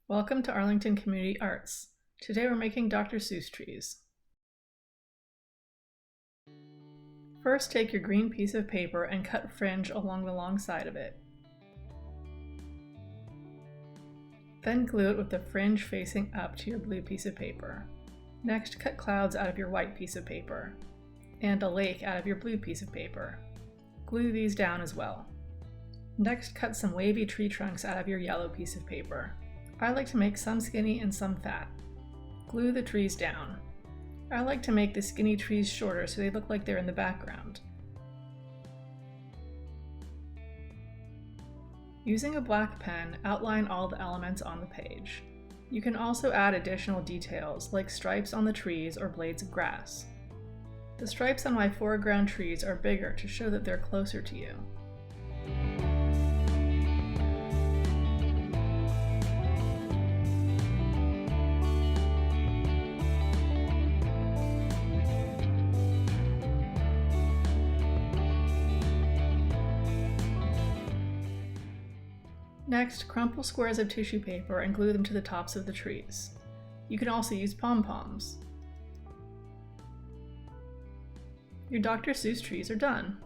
Welcome to Arlington Community Arts. Today we're making Dr. Seuss trees. First, take your green piece of paper and cut fringe along the long side of it. Then glue it with the fringe facing up to your blue piece of paper. Next, cut clouds out of your white piece of paper, and a lake out of your blue piece of paper. Glue these down as well. Next, cut some wavy tree trunks out of your yellow piece of paper. I like to make some skinny and some fat. Glue the trees down. I like to make the skinny trees shorter so they look like they're in the background. Using a black pen, outline all the elements on the page. You can also add additional details like stripes on the trees or blades of grass. The stripes on my foreground trees are bigger to show that they're closer to you. Next, crumple squares of tissue paper and glue them to the tops of the trees. You can also use pom-poms. Your Dr. Seuss trees are done.